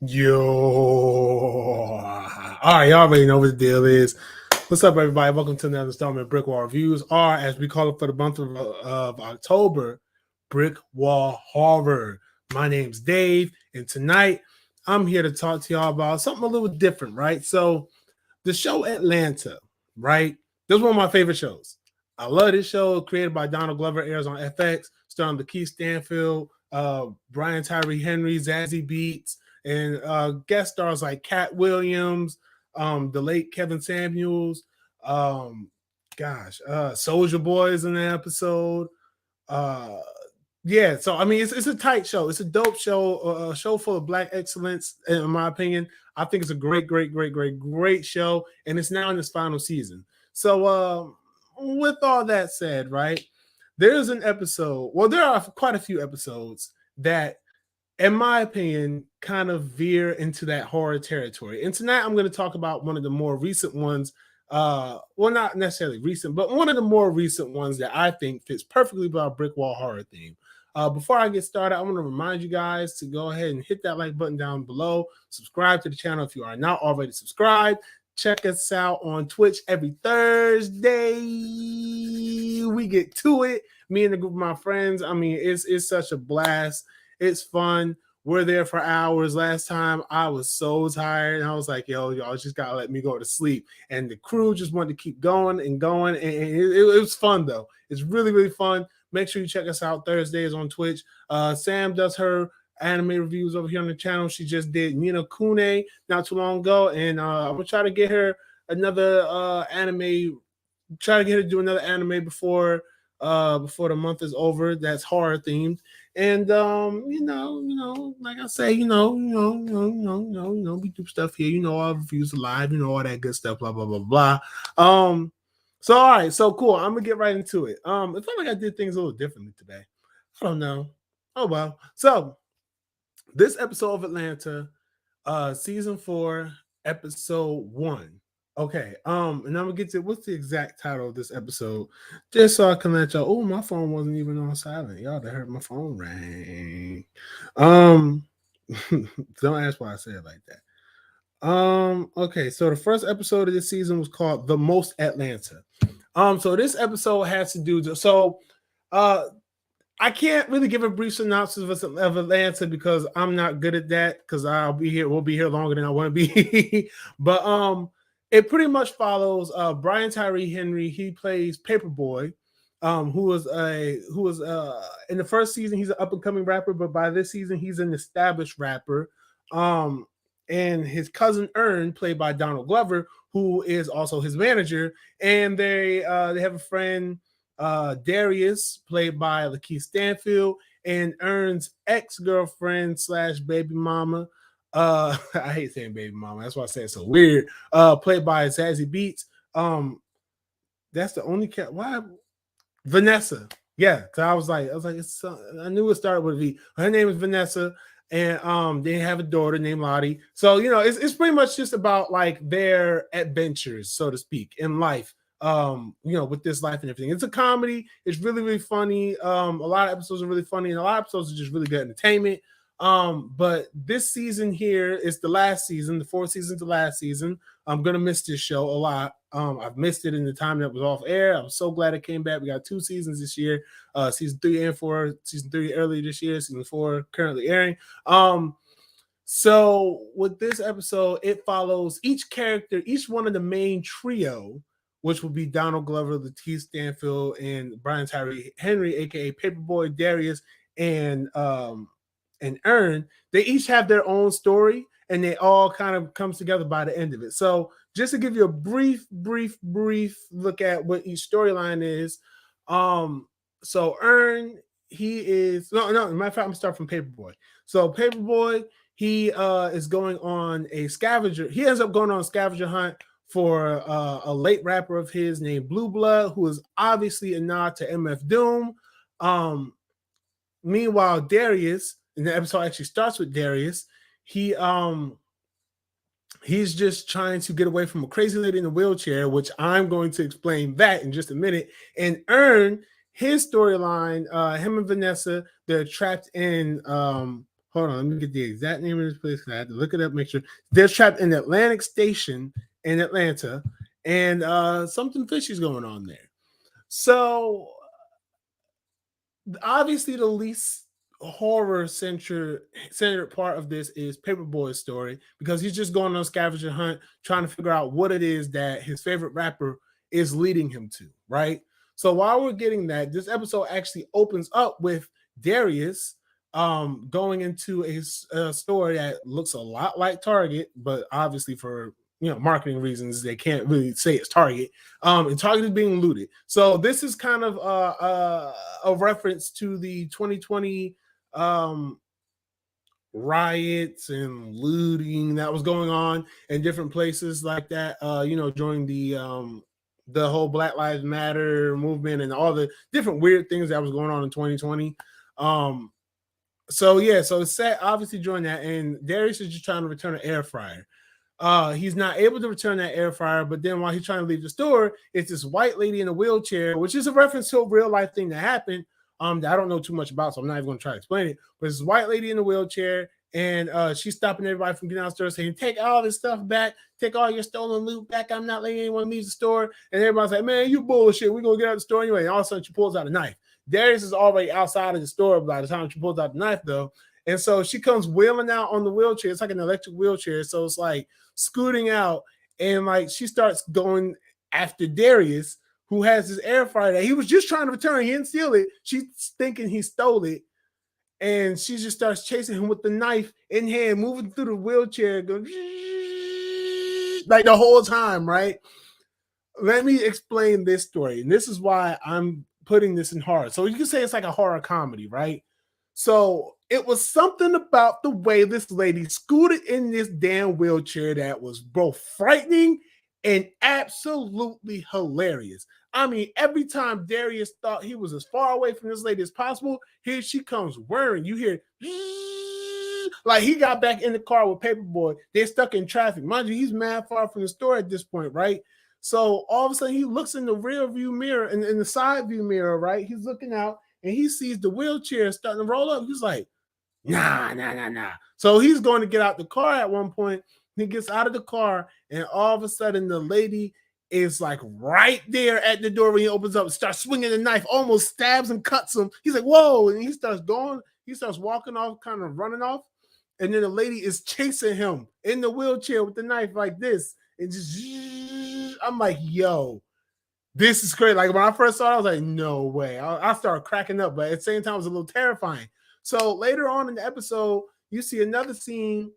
Yo. All right, y'all already know what the deal is. What's up, everybody? Welcome to another installment of BrickWall Reviews, or as we call it for the month of October, BrickWall Horror. My name's Dave, and tonight I'm here to talk to y'all about something a little different, right? So, the show Atlanta, right? This is one of my favorite shows. I love this show, created by Donald Glover, airs on FX, starring Lakeith Stanfield, Brian Tyree Henry, Zazie Beetz, and guest stars like Cat Williams, the late Kevin Samuels, um, Soldier Boy is in the episode. Uh, yeah, so I mean, it's a tight show. It's a dope show, a show full of black excellence, in my opinion. I think it's a great show, and it's now in its final season. So, with all that said, right, there's an episode. Well, there are quite a few episodes that, in my opinion, kind of veer into that horror territory. And tonight, I'm going to talk about one of the more recent ones. Well, not necessarily recent, but one of the more recent ones that I think fits perfectly with our brick wall horror theme. Before I get started, I want to remind you guys to go ahead and hit that like button down below. Subscribe to the channel if you are not already subscribed. Check us out on Twitch every Thursday. We get to it. Me and a group of my friends. I mean, it's such a blast. It's fun. We're there for hours. Last time I was so tired, and I was like, "Yo, y'all just gotta let me go to sleep." And the crew just wanted to keep going and going, and it was fun though. It's really fun. Make sure you check us out Thursdays on Twitch. Sam does her anime reviews over here on the channel. She just did Nina Kune not too long ago, and I'm gonna try to get her another anime. Try to get her to do another anime before the month is over. That's horror themed. And like I say, we do stuff here. You know, our reviews are live. You know all that good stuff. Blah blah blah blah. So all right, so cool. I'm gonna get right into it. It felt like I did things a little differently today. I don't know. Oh well. So this episode of Atlanta, season 4, episode 1. Okay, and I'm gonna get to what's the exact title of this episode, just so I can let y'all. Oh, my phone wasn't even on silent. Y'all that heard my phone ring. Don't ask why I say it like that. Okay, so the first episode of this season was called The Most Atlanta. So this episode has to do I can't really give a brief synopsis of Atlanta because I'm not good at that because we'll be here longer than I want to be. But it pretty much follows Brian Tyree Henry. He plays Paperboy, who was in the first season he's an up and coming rapper, but by this season he's an established rapper. And his cousin Ern, played by Donald Glover, who is also his manager, and they have a friend, Darius, played by Lakeith Stanfield, and Ern's ex-girlfriend slash baby mama. I hate saying baby mama. That's why I say it's so weird. Played by Zazie Beetz. That's the only cat. Why Vanessa? Yeah, because I was like, I knew it started with V. Her name is Vanessa, and they have a daughter named Lottie. So it's pretty much just about like their adventures, so to speak, in life. With this life and everything. It's a comedy. It's really funny. A lot of episodes are really funny, and a lot of episodes are just really good entertainment. But this season here is the last season. The 4th season is the last season. I'm gonna miss this show a lot. I've missed it in the time that was off air. I'm so glad it came back. We got 2 seasons this year, season 3 and 4. Season 3 early this year, season 4 currently airing. So with this episode, it follows each character, each one of the main trio, which will be Donald Glover, Lakeith Stanfield, and Brian Tyree Henry, aka Paperboy, Darius, and Ern. They each have their own story, and they all kind of comes together by the end of it. So just to give you a brief look at what each storyline is. So Ern, he is no. Matter of fact, I'm gonna start from Paperboy. So Paperboy, he is going on a scavenger. He ends up going on a scavenger hunt for a late rapper of his named Blue Blood, who is obviously a nod to MF Doom. Meanwhile, Darius, and the episode actually starts with Darius. He's just trying to get away from a crazy lady in a wheelchair, which I'm going to explain that in just a minute. And Ern, his storyline, him and Vanessa, they're trapped in hold on, let me get the exact name of this place. I had to look it up, make sure. They're trapped in Atlantic Station in Atlanta, and something fishy's going on there. So obviously the least horror centered part of this is Paperboy's story, because he's just going on a scavenger hunt trying to figure out what it is that his favorite rapper is leading him to, right? So while we're getting that, this episode actually opens up with Darius going into a store that looks a lot like Target, but obviously for marketing reasons they can't really say it's Target. And Target is being looted. So this is kind of a reference to the 2020 riots and looting that was going on in different places like that. During the whole Black Lives Matter movement and all the different weird things that was going on in 2020. So it's set obviously during that, and Darius is just trying to return an air fryer. He's not able to return that air fryer, but then while he's trying to leave the store, it's this white lady in a wheelchair, which is a reference to a real life thing that happened. That I don't know too much about, so I'm not even going to try to explain it. But it's this white lady in a wheelchair, and she's stopping everybody from getting out of the store, saying, "Take all this stuff back, take all your stolen loot back. I'm not letting anyone leave the store." And everybody's like, "Man, you bullshit. We're gonna get out of the store anyway." And all of a sudden, she pulls out a knife. Darius is already outside of the store by the time she pulls out the knife, though. And so she comes wheeling out on the wheelchair. It's like an electric wheelchair. So it's like scooting out. And like she starts going after Darius, who has his air fryer that he was just trying to return. He didn't steal it. She's thinking he stole it. And she just starts chasing him with the knife in hand, moving through the wheelchair, going like the whole time, right? Let me explain this story. And this is why I'm putting this in horror. So you can say it's like a horror comedy, right? So it was something about the way this lady scooted in this damn wheelchair that was both frightening and absolutely hilarious. I mean, every time Darius thought he was as far away from this lady as possible, here she comes whirring. You hear like he got back in the car with Paperboy. They're stuck in traffic. Mind you, he's mad far from the store at this point, right? So all of a sudden he looks in the rear view mirror, in the side view mirror, right? He's looking out and he sees the wheelchair starting to roll up. He's like, nah. So he's going to get out the car at one point. He gets out of the car, and all of a sudden the lady is like right there at the door when he opens up, starts swinging the knife, almost stabs and cuts him. He's like, whoa. And he starts walking off, kind of running off. And then the lady is chasing him in the wheelchair with the knife like this. And just, I'm like, yo, this is crazy. Like when I first saw it, I was like, no way. I started cracking up, but at the same time, it was a little terrifying. So later on in the episode, you see another scene.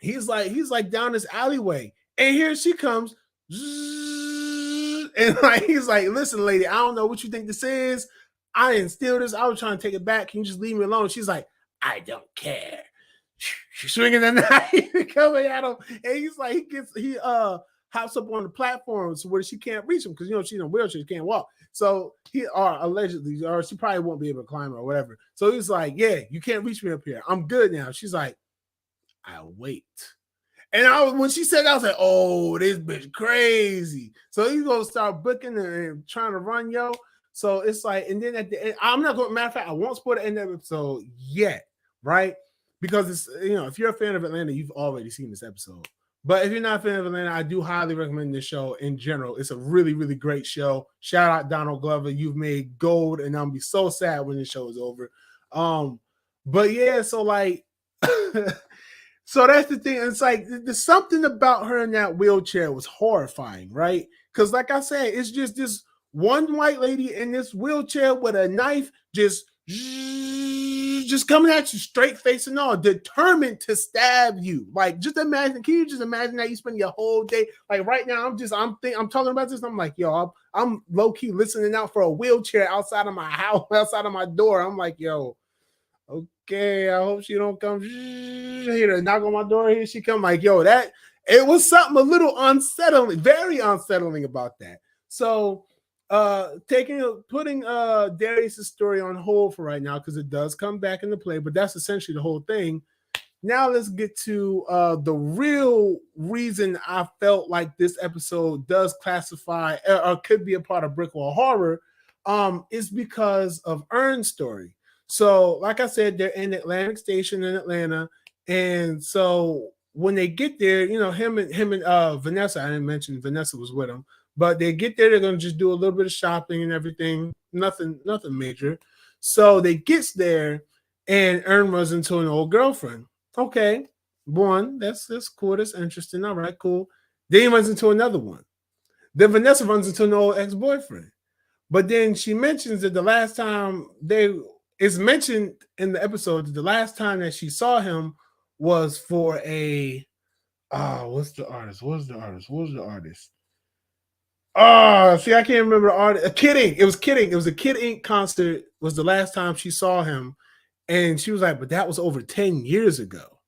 He's like down this alleyway, and here she comes. And like he's like, listen, lady, I don't know what you think this is. I didn't steal this. I was trying to take it back. Can you just leave me alone? She's like, I don't care. She's swinging the knife coming at him, and he's like, he hops up on the platforms where she can't reach him because she's in a wheelchair, she can't walk. So allegedly, or she probably won't be able to climb or whatever. So he's like, yeah, you can't reach me up here. I'm good now. She's like, I'll wait. And when she said that, I was like, oh, this bitch crazy. So he's gonna start booking and trying to run, yo. So it's like, and then at the end, I'm not going to, matter of fact, I won't spoil the end of the episode yet, right? Because it's, if you're a fan of Atlanta, you've already seen this episode. But if you're not a fan of Atlanta, I do highly recommend this show in general. It's a really, really great show. Shout out Donald Glover. You've made gold, and I'm be so sad when this show is over. But yeah, so like, so that's the thing. It's like there's something about her in that wheelchair was horrifying, right? Because like I said, it's just this one white lady in this wheelchair with a knife just coming at you straight face and all, determined to stab you. Like, just imagine, can you just imagine that you spend your whole day, like right now, I'm talking about this, I'm like, yo, I'm low-key listening out for a wheelchair outside of my house, outside of my door. I'm like, yo, okay, I hope she don't come here to knock on my door. Here she come. Like, yo, that it was something a little unsettling, very unsettling about that. So putting Darius's story on hold for right now, because it does come back into play, but that's essentially the whole thing. Now let's get to the real reason I felt like this episode does classify or could be a part of BrickWall horror, is because of Ern's story. So, like I said, they're in Atlantic Station in Atlanta, and so when they get there, him and Vanessa. I didn't mention Vanessa was with him, but they get there. They're gonna just do a little bit of shopping and everything. Nothing major. So they gets there, and Ern runs into an old girlfriend. Okay, one that's cool. That's interesting. All right, cool. Then he runs into another one. Then Vanessa runs into an old ex-boyfriend. But then she mentions that the last time it's mentioned in the episode that the last time that she saw him was for a what's the artist? Oh, see, I can't remember the artist. Kid Ink. It was Kid Ink. It was a Kid Ink concert. Was the last time she saw him, and she was like, "But that was over 10 years ago."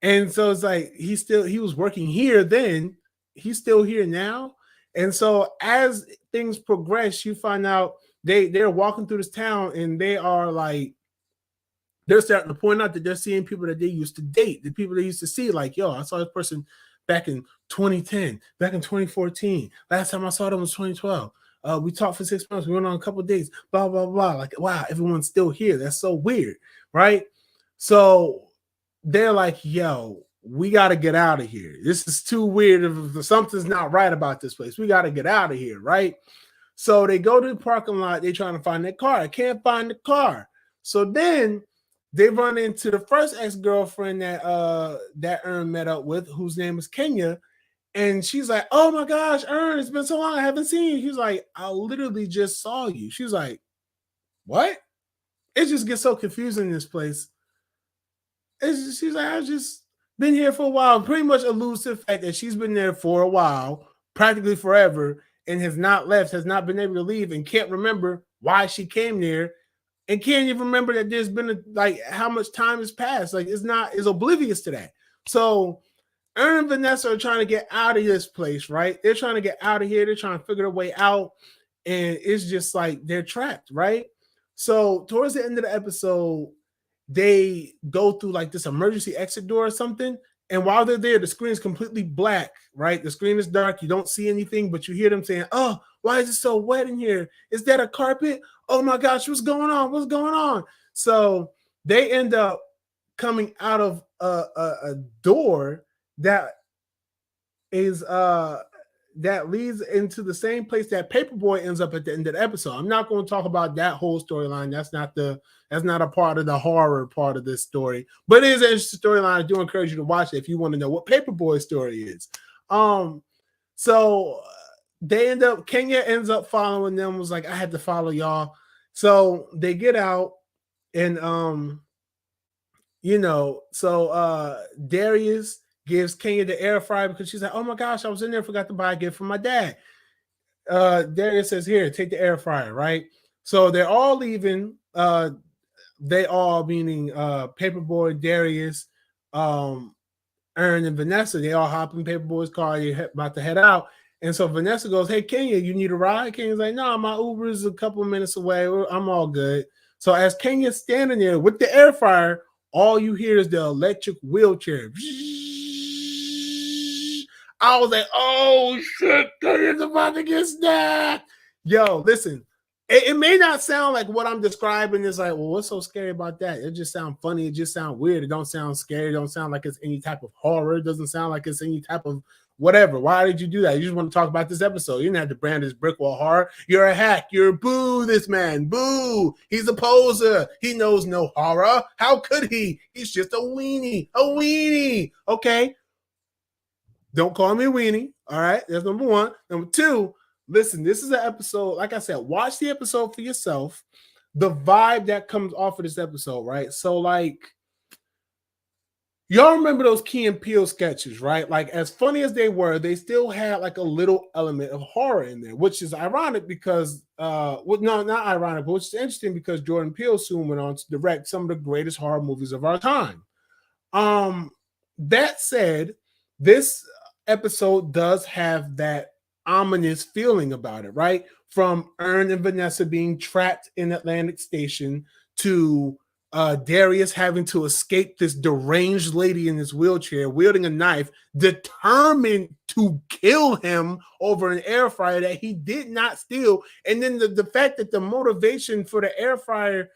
And so it's like he was working here then. He's still here now. And so as things progress, you find out they're walking through this town and they're starting to point out that they're seeing people that they used to date, the people they used to see, like, yo, I saw this person back in 2010, back in 2014. Last time I saw them was 2012. We talked for 6 months. We went on a couple of dates, blah, blah, blah. Like, wow, everyone's still here. That's so weird, right? So they're like, yo, we got to get out of here. This is too weird. If something's not right about this place, we got to get out of here, right? So they go to the parking lot. They're trying to find their car. I can't find the car. So then they run into the first ex-girlfriend that Ern met up with, whose name is Kenya. And she's like, oh my gosh, Ern, it's been so long. I haven't seen you. He's like, I literally just saw you. She's like, what? It just gets so confusing in this place. She's like, I've just been here for a while. Pretty much alludes to the fact that she's been there for a while, practically forever, and has not left, has not been able to leave, and can't remember why she came there, and can't even remember that there's been how much time has passed. Like, is oblivious to that. So Ern and Vanessa are trying to get out of this place, right? They're trying to get out of here. They're trying to figure their way out, and it's just like they're trapped, right? So towards the end of the episode, they go through like this emergency exit door or something. And while they're there, the screen is completely black, right? The screen is dark. You don't see anything, but you hear them saying, oh, why is it so wet in here? Is that a carpet? Oh my gosh, what's going on? What's going on? So they end up coming out of a door that is that leads into the same place that Paperboy ends up at the end of the episode. I'm not going to talk about that whole storyline. That's not a part of the horror part of this story, but it is an interesting storyline. I do encourage you to watch it if you want to know what Paperboy's story is. So they Kenya ends up following them, was like, I had to follow y'all. So they get out and Darius gives Kenya the air fryer because she's like, oh my gosh, I was in there, forgot to buy a gift from my dad. Darius says, here, take the air fryer, right? So they're all leaving. They all, meaning Paperboy, Darius, Ern, and Vanessa, they all hop in Paperboy's car. They're about to head out. And so Vanessa goes, hey, Kenya, you need a ride? Kenya's like, no, my Uber is a couple of minutes away. I'm all good. So as Kenya's standing there with the air fryer, all you hear is the electric wheelchair. I was like, oh shit, Kenya's about to get snapped. Yo, listen, it may not sound like what I'm describing is like, well, what's so scary about that? It just sounds funny. It just sounds weird. It don't sound scary. It don't sound like it's any type of horror. It doesn't sound like it's any type of whatever. Why did you do that? You just want to talk about this episode. You didn't have to brand this BrickWall horror. You're a hack. You're boo this man. Boo. He's a poser. He knows no horror. How could he? He's just a weenie. A weenie. Okay. Don't call me a weenie. All right. That's number one. Number two, listen, this is an episode. Like I said, watch the episode for yourself. The vibe that comes off of this episode, right? So, like, y'all remember those Key and Peele sketches, right? Like, as funny as they were, they still had like a little element of horror in there, which is ironic because, well, no, not ironic, but which is interesting because Jordan Peele soon went on to direct some of the greatest horror movies of our time. That said, this episode does have that ominous feeling about it, right? From Ern and Vanessa being trapped in Atlantic Station to Darius having to escape this deranged lady in this wheelchair, wielding a knife, determined to kill him over an air fryer that he did not steal. And then the fact that the motivation for the air fryer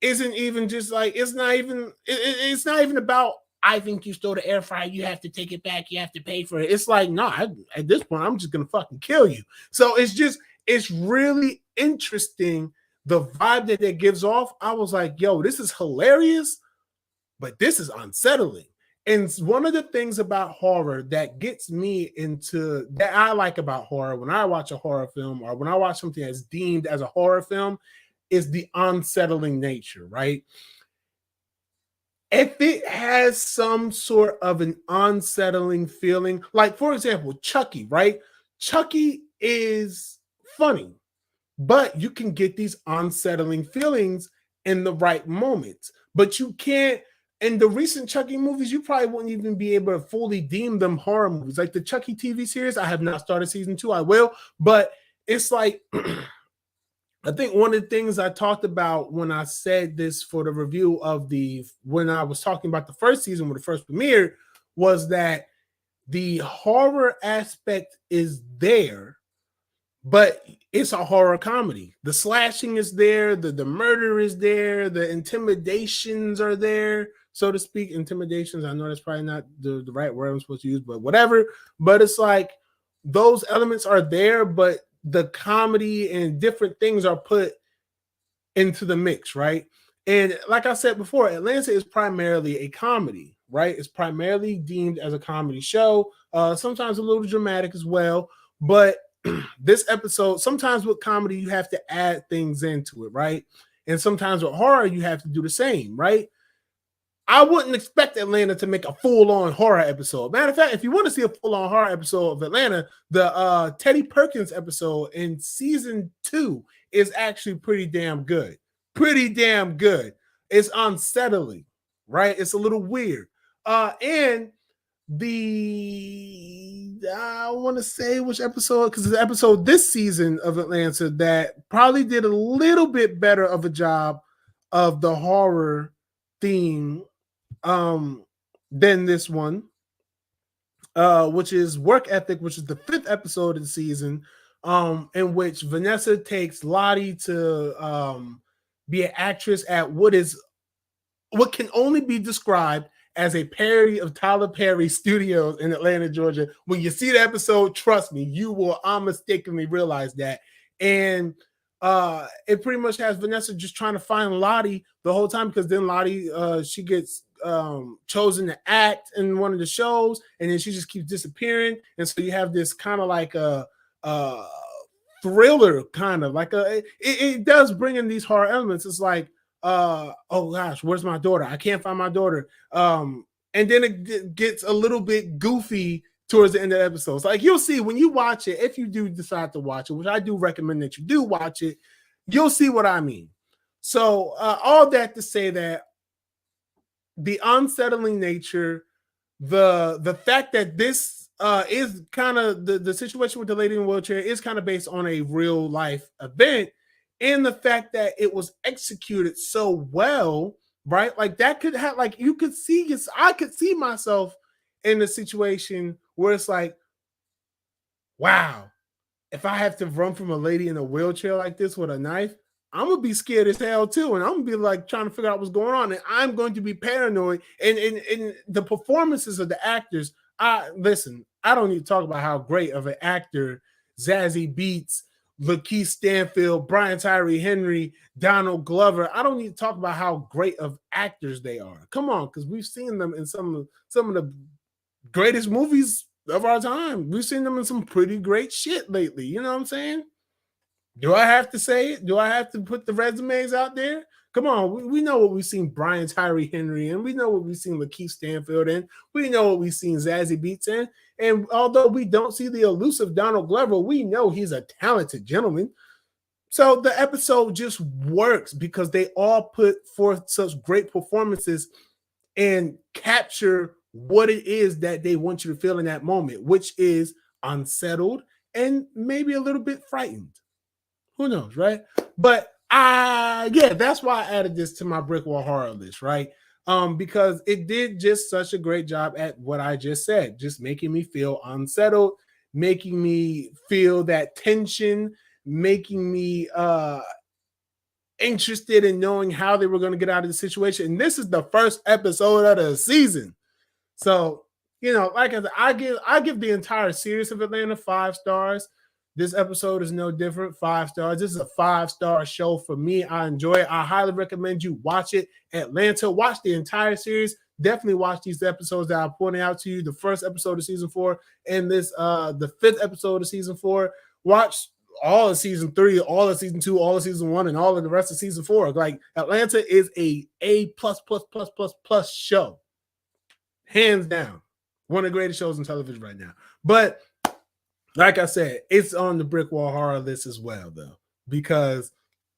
isn't even just like it's not even about I think you stole the air fryer, you have to take it back, you have to pay for it. It's like, no, at this point, I'm just gonna fucking kill you. So it's really interesting the vibe that gives off. I was like, yo, this is hilarious, but this is unsettling. And one of the things about horror that gets me into that I like about horror when I watch a horror film or when I watch something that's deemed as a horror film is the unsettling nature, right? If it has some sort of an unsettling feeling, like for example, Chucky, right? Chucky is funny, but you can get these unsettling feelings in the right moments. But you can't, in the recent Chucky movies, you probably wouldn't even be able to fully deem them horror movies. Like the Chucky TV series, I have not started season 2, I will, but it's like, I think one of the things I talked about when I said this for the review of when I was talking about the first season when it first premiered was that the horror aspect is there, but it's a horror comedy. The slashing is there, the murder is there, the intimidations are there, so to speak. Intimidations, I know that's probably not the right word I'm supposed to use, but whatever. But it's like those elements are there, but the comedy and different things are put into the mix, right? And like I said before, Atlanta is primarily a comedy, right? It's primarily deemed as a comedy show, sometimes a little dramatic as well. But this episode, sometimes with comedy, you have to add things into it, right? And sometimes with horror, you have to do the same, right? I wouldn't expect Atlanta to make a full-on horror episode. Matter of fact, if you want to see a full-on horror episode of Atlanta, the Teddy Perkins episode in season 2 is actually pretty damn good. Pretty damn good. It's unsettling, right? It's a little weird. And I want to say which episode, because the episode this season of Atlanta that probably did a little bit better of a job of the horror theme than this one, which is Work Ethic, which is the 5th episode of the season, in which Vanessa takes Lottie to be an actress at what can only be described as a parody of Tyler Perry Studios in Atlanta, Georgia. When you see the episode, trust me, you will unmistakably realize that. And it pretty much has Vanessa just trying to find Lottie the whole time, because then Lottie she gets chosen to act in one of the shows, and then she just keeps disappearing. And so you have this kind of like a thriller, kind of like it does bring in these horror elements. It's like, oh gosh, where's my daughter? I can't find my daughter. And then it gets a little bit goofy towards the end of the episode. So like you'll see when you watch it, if you do decide to watch it, which I do recommend that you do watch it, you'll see what I mean. So all that to say that the unsettling nature, the fact that this is kind of the situation with the lady in the wheelchair is kind of based on a real life event, and the fact that it was executed so well, right? Like that could have, like you could see, I could see myself in a situation where it's like, wow, if I have to run from a lady in a wheelchair like this with a knife, I'm gonna be scared as hell too, and I'm gonna be like trying to figure out what's going on, and I'm going to be paranoid. And the performances of the actors, I don't need to talk about how great of an actor Zazie Beetz, Lakeith Stanfield, Brian Tyree Henry, Donald Glover. I don't need to talk about how great of actors they are. Come on, because we've seen them in some of the greatest movies of our time. We've seen them in some pretty great shit lately. You know what I'm saying? Do I have to say it? Do I have to put the resumes out there? Come on, we know what we've seen Brian Tyree Henry in. We know what we've seen Lakeith Stanfield in. We know what we've seen Zazie Beetz in. And although we don't see the elusive Donald Glover, we know he's a talented gentleman. So the episode just works because they all put forth such great performances and capture what it is that they want you to feel in that moment, which is unsettled and maybe a little bit frightened. Who knows, right? But that's why I added this to my BrickWall horror list, right? Because it did just such a great job at what I just said, just making me feel unsettled, making me feel that tension, making me interested in knowing how they were going to get out of the situation. And this is the first episode of the season. So, like I said, I give the entire series of Atlanta 5 stars. This episode is no different. 5 stars. This is a 5-star show for me. I enjoy it. I highly recommend you watch it. Atlanta, watch the entire series. Definitely watch these episodes that I'm pointing out to you. The first episode of season 4 and the 5th episode of season 4. Watch all of season 3, all of season 2, all of season 1, and all of the rest of season 4. Like, Atlanta is a plus show. Hands down. One of the greatest shows on television right now. But like I said, it's on the BrickWall horror list as well, though, because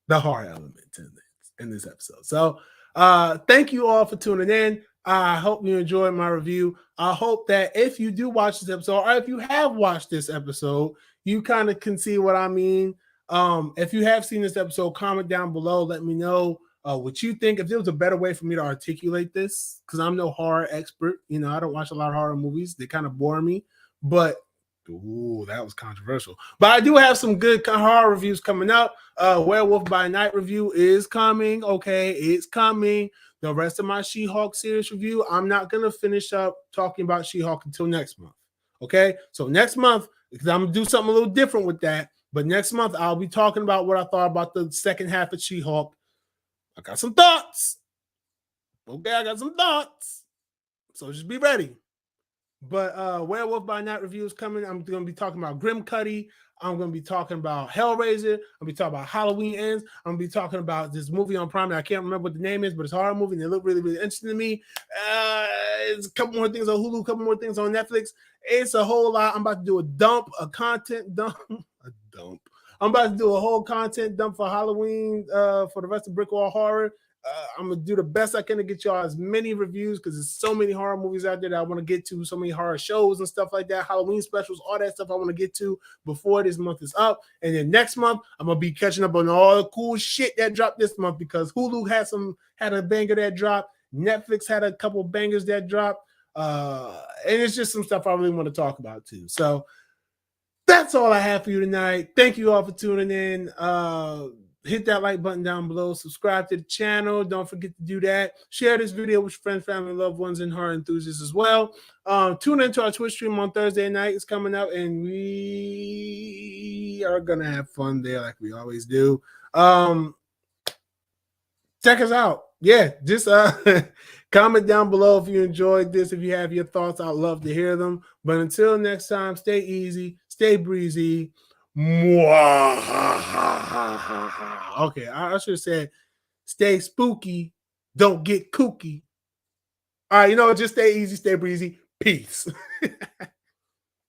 the horror element in this episode. So thank you all for tuning in. I hope you enjoyed my review. I hope that if you do watch this episode, or if you have watched this episode, you kind of can see what I mean. If you have seen this episode, comment down below. Let me know what you think. If there was a better way for me to articulate this, because I'm no horror expert. I don't watch a lot of horror movies. They kind of bore me. But, ooh, that was controversial. But I do have some good horror reviews coming up. Werewolf by Night review is coming. Okay, it's coming. The rest of my She-Hulk series review, I'm not going to finish up talking about She-Hulk until next month. Okay, so next month, because I'm going to do something a little different with that. But next month, I'll be talking about what I thought about the second half of She-Hulk. I got some thoughts. Okay, I got some thoughts. So just be ready. But Werewolf by Night review is coming. I'm going to be talking about Grim Cuddy. I'm going to be talking about Hellraiser. I'm going to be talking about Halloween Ends. I'm going to be talking about this movie on Prime that I can't remember what the name is, but it's a horror movie and it looked really, really interesting to me. There's a couple more things on Hulu, a couple more things on Netflix. It's a whole lot. I'm about to do a content dump. I'm about to do a whole content dump for Halloween for the rest of BrickWall Horror. I'm going to do the best I can to get y'all as many reviews because there's so many horror movies out there that I want to get to, so many horror shows and stuff like that, Halloween specials, all that stuff I want to get to before this month is up. And then next month, I'm going to be catching up on all the cool shit that dropped this month because Hulu had a banger that dropped. Netflix had a couple bangers that dropped. And it's just some stuff I really want to talk about too. So that's all I have for you tonight. Thank you all for tuning in. Hit that like button down below. Subscribe to the channel. Don't forget to do that. Share this video with your friends, family, loved ones, and horror enthusiasts as well. Tune into our Twitch stream on Thursday night. It's coming out, and we are going to have fun there like we always do. Check us out. Yeah, just comment down below if you enjoyed this. If you have your thoughts, I'd love to hear them. But until next time, stay easy, stay breezy. Okay, I should have said stay spooky, don't get kooky. All right, just stay easy, stay breezy. Peace.